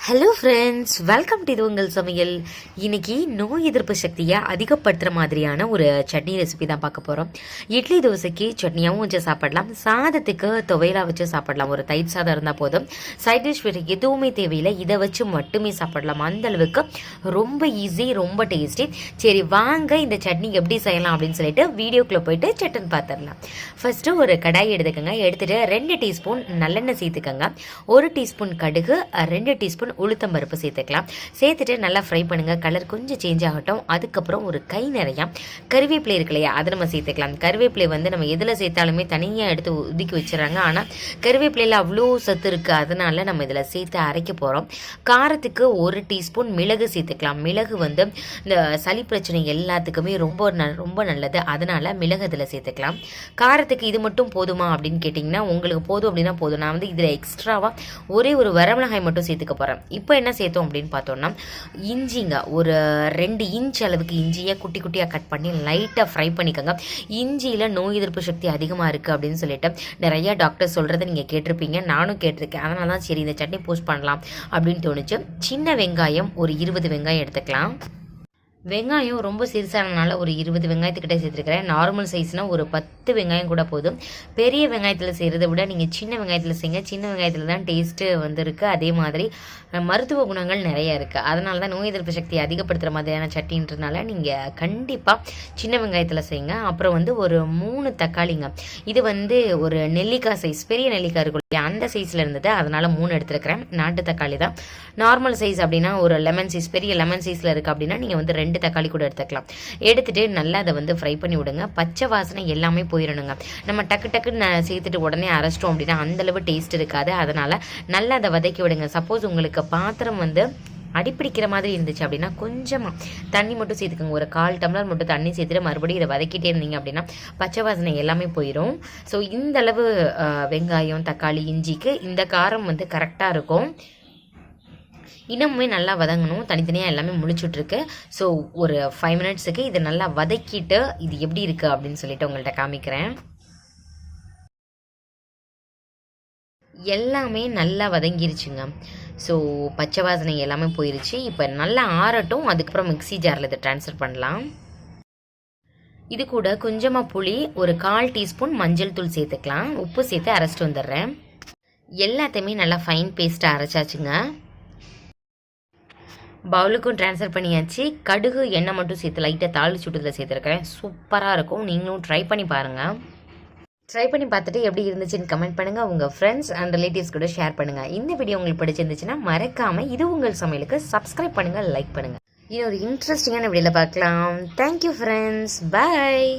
Hello friends, welcome to இது உங்கள் சமையல். இன்னைக்கு நோய் எதிர்ப்பு சக்தியை அதிகப்படுத்துகிற மாதிரியான ஒரு சட்னி ரெசிபி தான் பார்க்க போகிறோம். இட்லி தோசைக்கு சட்னியாகவும் வச்சு சாப்பிடலாம், சாதத்துக்கு துவையலாக வச்சு சாப்பிடலாம். ஒரு தயிர் சாதம் இருந்தால் போதும், சைட் டிஷ் வேறு எதுவுமே தேவையில்லை, இதை வச்சு மட்டுமே சாப்பிடலாம். அந்த அளவுக்கு ரொம்ப ஈஸி, ரொம்ப டேஸ்டி. சரி வாங்க இந்த சட்னி எப்படி செய்யலாம் அப்படின்னு சொல்லிட்டு வீடியோக்குள்ளே போயிட்டு சட்டன் பார்த்துடலாம். ஃபர்ஸ்ட்டு ஒரு கடாய் எடுத்துக்கோங்க. எடுத்துகிட்டு 2 டீஸ்பூன் நல்லெண்ணெய் சேர்த்துக்கோங்க. 1 டீஸ்பூன் கடுகு, 2 டீஸ்பூன் உளுத்தம் பருப்பு சேர்த்துக்கலாம். சேர்த்துட்டு நல்லா ஃப்ரை பண்ணுங்கள். கலர் கொஞ்சம் சேஞ்ச் ஆகட்டும். அதுக்கப்புறம் ஒரு கை நிறையா கருவேப்பிலை இருக்கு இல்லையா, அதை நம்ம சேர்த்துக்கலாம். கருவேப்பிலை வந்து நம்ம எதில் சேர்த்தாலுமே தனியாக எடுத்து ஒதுக்கி வச்சுறாங்க, ஆனால் கருவேப்பிலையில் அவ்வளோ சத்து இருக்குது, அதனால நம்ம இதில் சேர்த்து அரைக்க போகிறோம். காரத்துக்கு 1 டீஸ்பூன் மிளகு சேர்த்துக்கலாம். மிளகு வந்து இந்த சளி பிரச்சனை எல்லாத்துக்குமே ரொம்ப நல்லது, அதனால மிளகு இதில் சேர்த்துக்கலாம். காரத்துக்கு இது மட்டும் போதுமா அப்படின்னு கேட்டிங்கன்னா, உங்களுக்கு போதும் அப்படின்னா போதும். நான் வந்து இதில் எக்ஸ்ட்ராவாக ஒரே ஒரு வரமிளகாய் மட்டும் சேர்த்துக்க போகிறேன். இப்போ என்ன சேர்த்தோம் அப்படின்னு பார்த்தோம்னா, இஞ்சிங்க ஒரு 2 இன்ச் அளவுக்கு இஞ்சியை குட்டி குட்டியாக கட் பண்ணி லைட்டாக ஃப்ரை பண்ணிக்கோங்க. இஞ்சியில் நோய் எதிர்ப்பு சக்தி அதிகமாக இருக்குது அப்படின்னு சொல்லிட்டு நிறைய டாக்டர் சொல்கிறத நீங்கள் கேட்டிருப்பீங்க, நானும் கேட்டிருக்கேன். அதனால தான் சரி இந்த சட்னி போஸ்ட் பண்ணலாம் அப்படின்னு தோணுச்சு. சின்ன வெங்காயம் ஒரு 20 வெங்காயம் எடுத்துக்கலாம். வெங்காயம் ரொம்ப சிறுசானனால ஒரு 20 வெங்காயத்துக்கிட்ட சேர்த்துருக்கிறேன். நார்மல் சைஸ்னால் ஒரு 10 வெங்காயம் கூட போதும். பெரிய வெங்காயத்தில் செய்கிறத விட நீங்கள் சின்ன வெங்காயத்தில் செய்யுங்க. சின்ன வெங்காயத்தில் தான் டேஸ்ட்டு வந்துருக்கு. அதே மாதிரி மருத்துவ குணங்கள் நிறைய இருக்குது. அதனால தான் நோய் எதிர்ப்பு சக்தியை அதிகப்படுத்துகிற மாதிரியான சட்டின்றதுனால நீங்கள் கண்டிப்பாக சின்ன வெங்காயத்தில் செய்யுங்க. அப்புறம் வந்து ஒரு 3 தக்காளிங்க. இது வந்து ஒரு நெல்லிக்காய் சைஸ், பெரிய நெல்லிக்காய் இருக்கும் இல்லையா, அந்த சைஸில் இருந்தது, அதனால் 3 எடுத்துருக்கிறேன். நாட்டு தக்காளி தான். நார்மல் சைஸ் அப்படின்னா ஒரு லெமன் சைஸ், பெரிய லெமன் சைஸில் இருக்குது அப்படின்னா நீங்கள் வந்து 2 தக்காளி கூட எடுத்துக்கலாம். எடுத்துட்டு நல்லா அதை வந்து ஃப்ரை பண்ணி விடுங்க. பச்சை வாசனை எல்லாமே போயிடணுங்க. நம்ம டக்குன்னு சேர்த்துட்டு உடனே அரைச்சிட்டோம் அப்படின்னா அந்தளவு டேஸ்ட் இருக்காது. அதனால் நல்லா அதை வதக்கி விடுங்க. சப்போஸ் உங்களுக்கு பாத்திரம் வந்து அடிப்பிடிக்கிற மாதிரி இருந்துச்சு அப்படின்னா கொஞ்சமாக தண்ணி மட்டும் சேர்த்துக்கோங்க. ஒரு 1/4 டம்ளர் மட்டும் தண்ணி சேர்த்துட்டு மறுபடியும் இதை வதக்கிட்டே இருந்தீங்க அப்படின்னா பச்சை வாசனை எல்லாமே போயிடும். ஸோ இந்த அளவு வெங்காயம், தக்காளி, இஞ்சிக்கு இந்த காரம் வந்து கரெக்டாக இருக்கும். இன்னமுமே நல்லா வதங்கணும். தனித்தனியாக எல்லாமே முழிச்சுட்ருக்கு. ஸோ ஒரு 5 மினிட்ஸுக்கு இதை நல்லா வதக்கிட்டு இது எப்படி இருக்குது அப்படின்னு சொல்லிட்டு உங்கள்கிட்ட காமிக்கிறேன். எல்லாமே நல்லா வதங்கிருச்சுங்க. ஸோ பச்சை வாசனை எல்லாமே போயிருச்சு. இப்போ நல்லா ஆறட்டும். அதுக்கப்புறம் மிக்ஸி ஜாரில் இதை ட்ரான்ஸ்ஃபர் பண்ணலாம். இது கூட கொஞ்சமாக புளி, ஒரு 1/4 டீஸ்பூன் மஞ்சள் தூள் சேர்த்துக்கலாம். உப்பு சேர்த்து அரைச்சிட்டு வந்துடுறேன். எல்லாத்தையுமே நல்லா ஃபைன் பேஸ்ட்டாக அரைச்சாச்சுங்க. பவுலுக்கும் ட்ரான்ஸ்ஃபர் பண்ணியாச்சு. கடுகு, எண்ணெய் மட்டும் சேர்த்து லைட்டாக தாளிச்சு விட்டதில் சேர்த்துருக்கிறேன். சூப்பராக இருக்கும். நீங்களும் ட்ரை பண்ணி பாருங்கள். ட்ரை பண்ணி பார்த்துட்டு எப்படி இருந்துச்சுன்னு கமெண்ட் பண்ணுங்கள். உங்கள் ஃப்ரெண்ட்ஸ் அண்ட் ரிலேட்டிவ்ஸ் கூட ஷேர் பண்ணுங்கள். இந்த வீடியோ உங்களுக்கு பிடிச்சிருந்துச்சுன்னா மறக்காமல் இது உங்கள் சமையலுக்கு சப்ஸ்கிரைப் பண்ணுங்கள், லைக் பண்ணுங்கள். இன்னொரு இன்ட்ரெஸ்டிங்கான வீடியோவில் பார்க்கலாம். தேங்க்யூ ஃப்ரெண்ட்ஸ், பாய்.